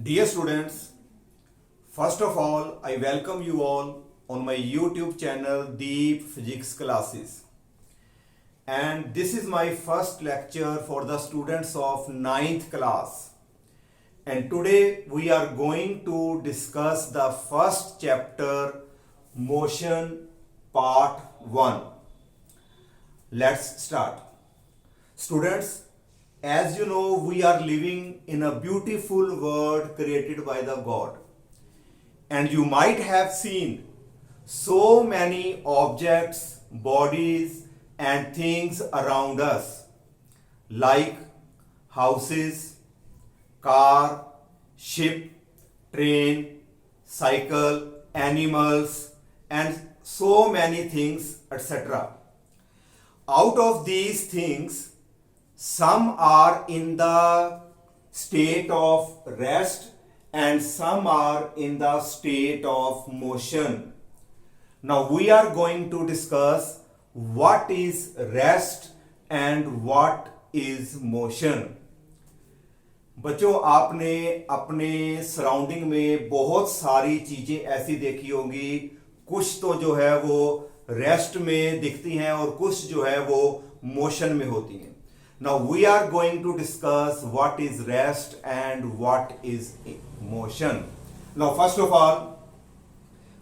Dear students, first of all, I welcome you all on my YouTube channel Deep Physics Classes. And this is my first lecture for the students of 9th class. And today we are going to discuss the first chapter, Motion Part 1. Let's start. Students, as you know, we are living in a beautiful world created by the God. And you might have seen so many objects, bodies, and things around us, like houses, car, ship, train, cycle, animals, and so many things, etc. Out of these things, some are in the state of rest and some are in the state of motion. Now we are going to discuss what is rest and what is motion. बच्चों, आपने अपने surrounding में बहुत सारी चीजें ऐसी देखी होंगी, कुछ तो जो है वो रेस्ट में दिखती हैं और कुछ जो है वो मोशन में होती हैं. Now we are going to discuss what is rest and what is motion. Now first of all,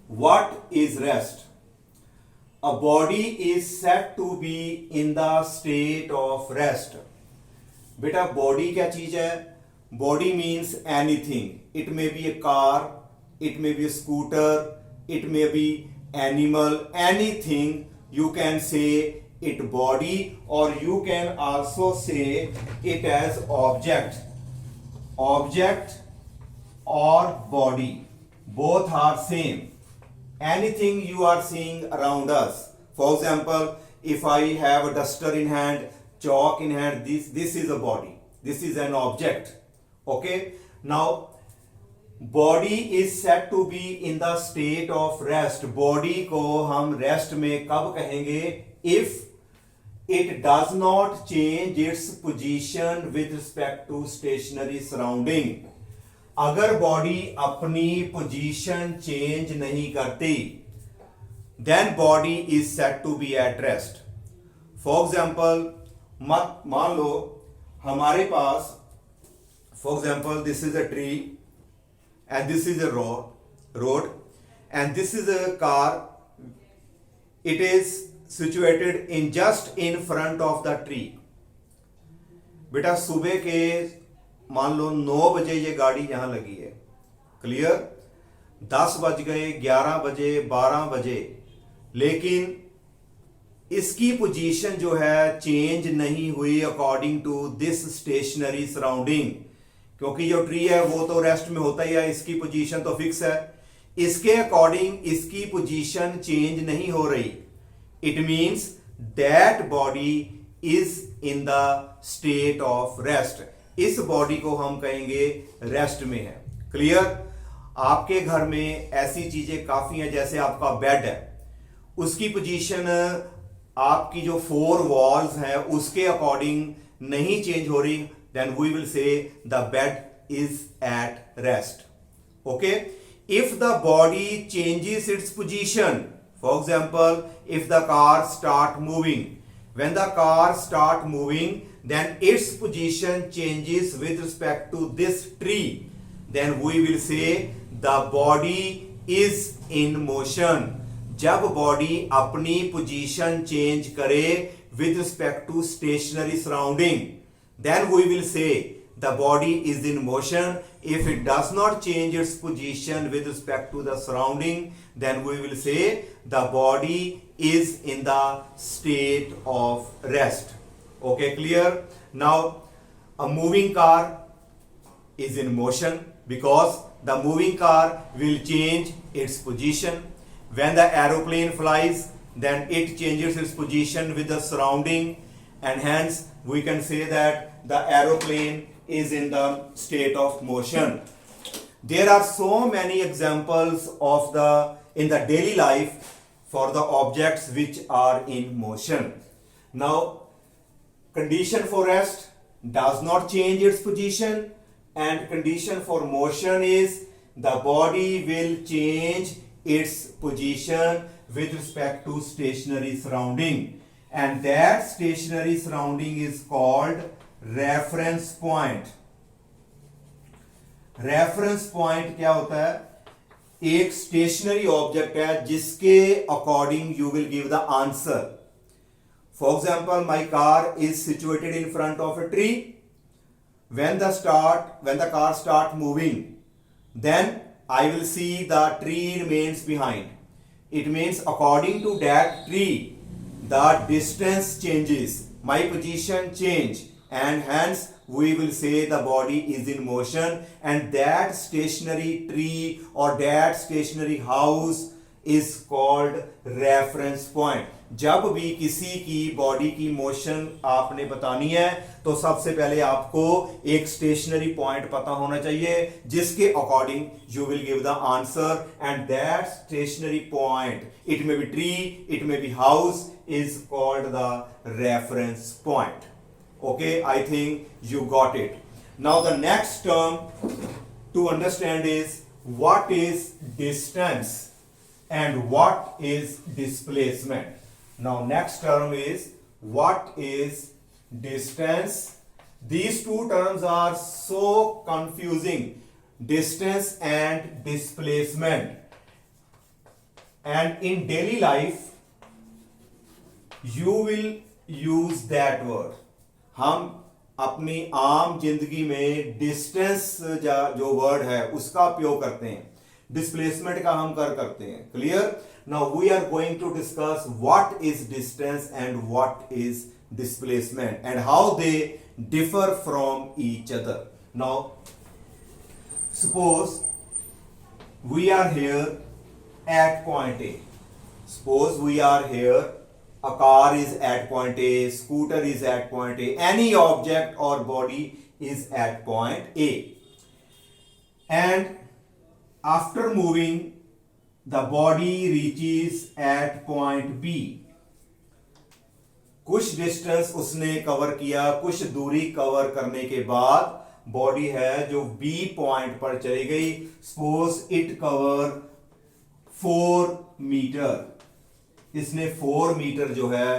what is rest? A body is said to be in the state of rest. बेटा body क्या चीज है? Body means anything. It may be a car, it may be a scooter, it may be animal, anything. You can say it body, or you can also say it as object or body, both are same. Anything you are seeing around us, for example, if I have a duster in hand, chalk in hand, this is a body, this is an object. Okay, now body is set to be in the state of rest. Body को हम rest में कब कहेंगे? If it does not change its position with respect to stationary surrounding. अगर body अपनी position change नहीं करती, then body is set to be at rest. For example, मान लो हमारे पास, for example, this is a tree and this is a road and this is a car. It is situated in just in front of the tree. बेटा सुबह के मान लो 9 बजे ये गाड़ी यहां लगी है, क्लियर? 10 बज गए, 11 बजे, 12 बजे, लेकिन इसकी पोजीशन जो है चेंज नहीं हुई according to this stationary surrounding, क्योंकि जो ट्री है वो तो रेस्ट में होता ही है, इसकी पोजीशन तो फिक्स है. इसके अकॉर्डिंग इसकी पोजीशन चेंज नहीं हो रही. It means that body is in the state of rest. इस बॉडी को हम कहेंगे रेस्ट में है. क्लियर? आपके घर में ऐसी चीजें काफी हैं, जैसे आपका बेड है, उसकी पोजीशन आपकी जो 4 वॉल्स हैं उसके अकॉर्डिंग नहीं चेंज हो रही, then we will say the bed is at rest. Okay, if the body changes its position, for example, if the car start moving, when the car start moving, then its position changes with respect to this tree, then we will say the body is in motion. जब body अपनी position change करे with respect to stationary surrounding, then we will say the body is in motion. If it does not change its position with respect to the surrounding, then we will say the body is in the state of rest. Okay, clear? Now a moving car is in motion because the moving car will change its position. When the aeroplane flies, then it changes its position with the surrounding, and hence we can say that the aeroplane is in the state of motion. There are so many examples of in the daily life for the objects which are in motion. Now, condition for rest does not change its position and condition for motion is the body will change its position with respect to stationary surrounding, and that stationary surrounding is called reference point. Reference point क्या होता है? एक stationery object है जिसके according you will give the answer. For example, my car is situated in front of a tree. when the car start moving, then I will see the tree remains behind. It means according to that tree the distance changes, my position change, and hence we will say the body is in motion, and that stationary tree or that stationary house is called reference point. जब भी किसी की body की motion आपने बतानी है तो सबसे पहले आपको एक स्टेशनरी पॉइंट पता होना चाहिए जिसके according you will give the answer, and that stationary point, it may be tree, it may be house, is called the reference point. Okay, I think you got it. Now the next term to understand is what is distance and what is displacement. Now next term is what is distance. These two terms are so confusing, distance and displacement. And in daily life you will use that word. हम अपनी आम जिंदगी में distance जो word है उसका उपयोग करते हैं, डिस्प्लेसमेंट का हम करते हैं. Clear? Now we are going to discuss what is distance and what is displacement and how they differ from each other. Now suppose we are here at point A. Suppose we are here, a car is at point A, scooter is at point A, any object or body is at point A, and after moving the body reaches at point B. कुछ distance उसने cover किया, कुछ दूरी cover करने के बाद body है जो B पॉइंट पर चली गई. सपोज इट कवर 4 मीटर, इसने 4 मीटर जो है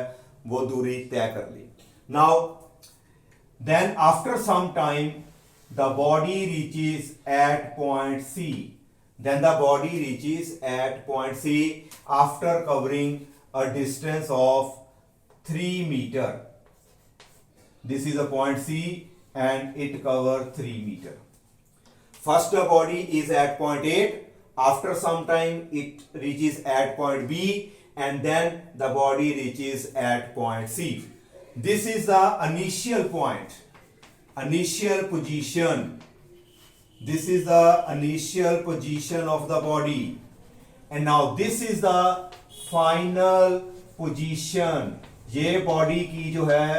वो दूरी तय कर ली. Now then after some time the body reaches at point C. Then the body reaches at point C after covering a distance of 3 metre. This is a point C and it cover 3 metre. First the body is at point 8. After some time it reaches at point B, and then the body reaches at point C. This is the initial point, initial position. This is the initial position of the body, and now this is the final position. ये body की जो है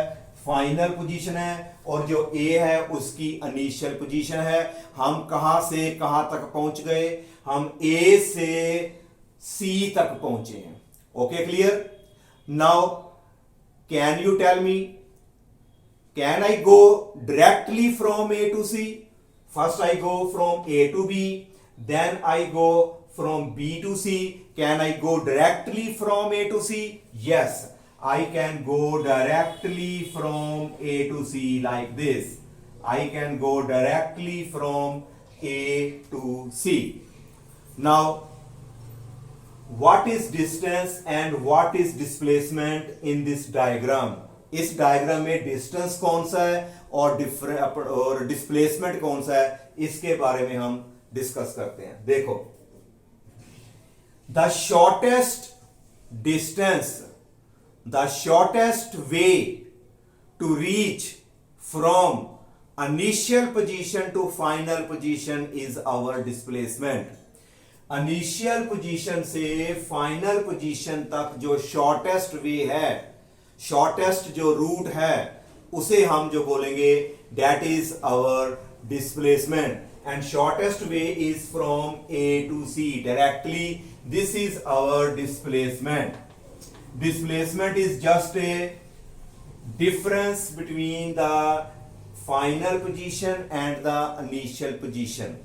final position है और जो A है उसकी initial position है. हम कहां से कहां तक पहुंच गए? हम A से C तक पहुंचे हैं. Okay, clear? Now can you tell me, can I go directly from A to C? First I go from A to B, then I go from B to C. Can I go directly from A to C? Yes, I can go directly from A to C like this. I can go directly from A to C. Now what is distance and what is displacement in this diagram? इस diagram में distance कौन सा है और displacement कौन सा है, इसके बारे में हम डिस्कस करते हैं. देखो, the shortest distance, the shortest way to reach from initial position to final position is our displacement. Initial position से फाइनल पोजीशन तक जो शॉर्टेस्ट वे है, शॉर्टेस्ट जो रूट है, उसे हम जो बोलेंगे that is our displacement. And shortest way is from A to C directly. This is our displacement. Displacement is just a difference between the final position and the initial position.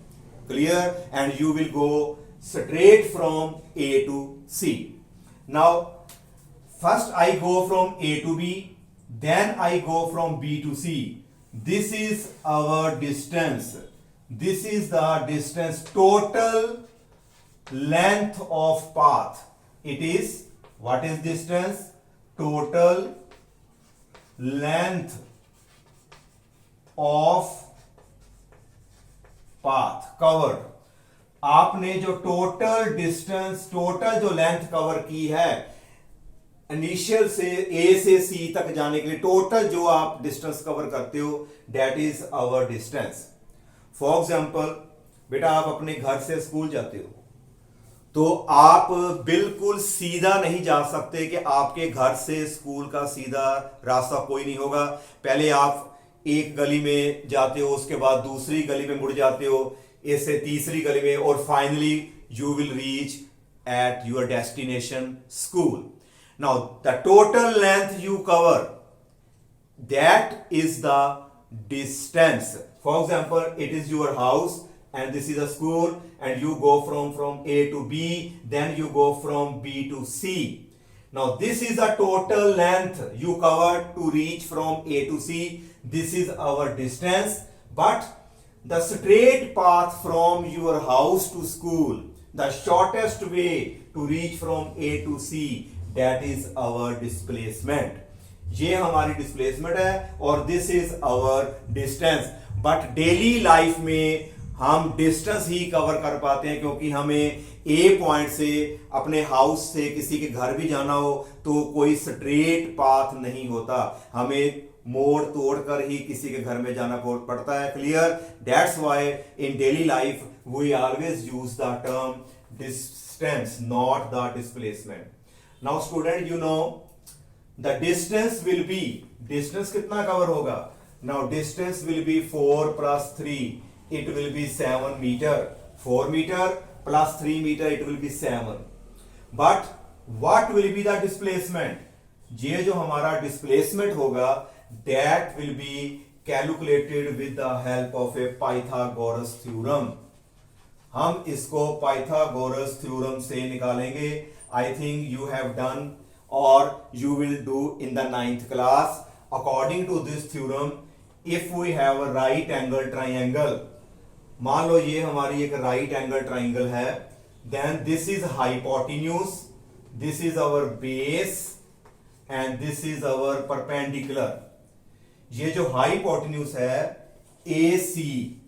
Clear? And you will go straight from A to C. Now first I go from A to B, then I go from B to C. This is our distance. This is the distance, total length of path. It is, what is distance? Total length of path covered. आपने जो total distance, total जो length cover की है initial से ए से सी तक जाने के लिए, टोटल जो आप डिस्टेंस कवर करते हो, that is our distance. For example, बेटा आप अपने घर से स्कूल जाते हो तो आप बिल्कुल सीधा नहीं जा सकते कि आपके घर से स्कूल का सीधा रास्ता कोई नहीं होगा. पहले आप एक गली में जाते हो, उसके बाद दूसरी गली में मुड़ जाते हो, इससे तीसरी गली में, और finally you will reach at your destination school. Now the total length you cover, that is the distance. For example, it is your house and this is a school, and you go from A to B, then you go from B to C. Now this is the total length you covered to reach from A to C. This is our distance. But the straight path from your house to school, the shortest way to reach from A to C, that is our displacement. ये हमारी displacement है और this is our distance. But daily life में हम distance ही cover कर पाते हैं, क्योंकि हमें A पॉइंट से अपने हाउस से किसी के घर भी जाना हो तो कोई स्ट्रेट पाथ नहीं होता, हमें मोड़ तोड़ कर ही किसी के घर में जाना पड़ता है. Clear? That's why in daily life we always use the term distance, not the displacement. Now student, you know the distance will be, distance कितना कवर होगा? Now distance will be 4 + 3, it will be 7 meter. 4 meter plus 3 meter, it will be 7. But what will be the displacement? ये जो हमारा displacement होगा, that will be calculated with the help of a Pythagoras theorem. हम इसको Pythagoras theorem से निकालेंगे. I think you have done or you will do in the 9th class. According to this theorem, if we have a right angle triangle, मान लो ये हमारी एक right angle triangle है, then this is hypotenuse, this is our base and this is our perpendicular. ये जो hypotenuse है A सी,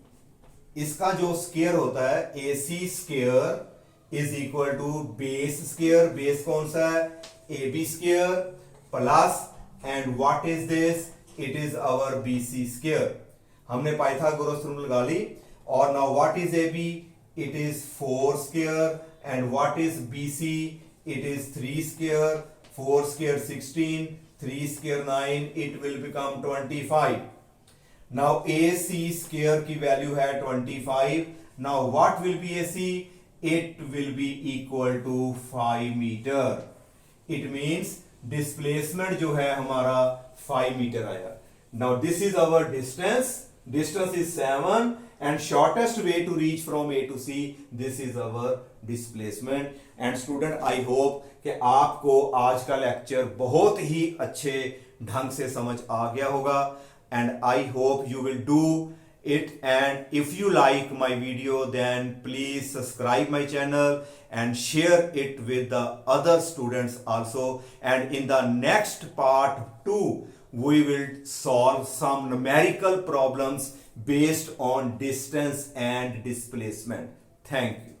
इसका जो स्क्वायर होता है A C square is equal to base square. Base कौन सा है? A B square plus, and what is this? It is our B C square. हमने पाइथागोरस थ्योरम लगा ली. और now what is AB? It is 4 square. And what is BC? It is 3 square. 4 square 16, 3 square 9. It will become 25. Now AC square की value है 25. Now what will be AC? It will be equal to 5 meter. It means displacement जो है हमारा 5 meter आया. Now this is our distance. Distance is 7. And shortest way to reach from A to C, this is our displacement. And student, I hope कि आपको आज का lecture बहुत ही अच्छे ढंग से समझ आ गया होगा. And I hope you will do it. And if you like my video, then please subscribe my channel and share it with the other students also. And in the next part 2, we will solve some numerical problems based on distance and displacement. Thank you.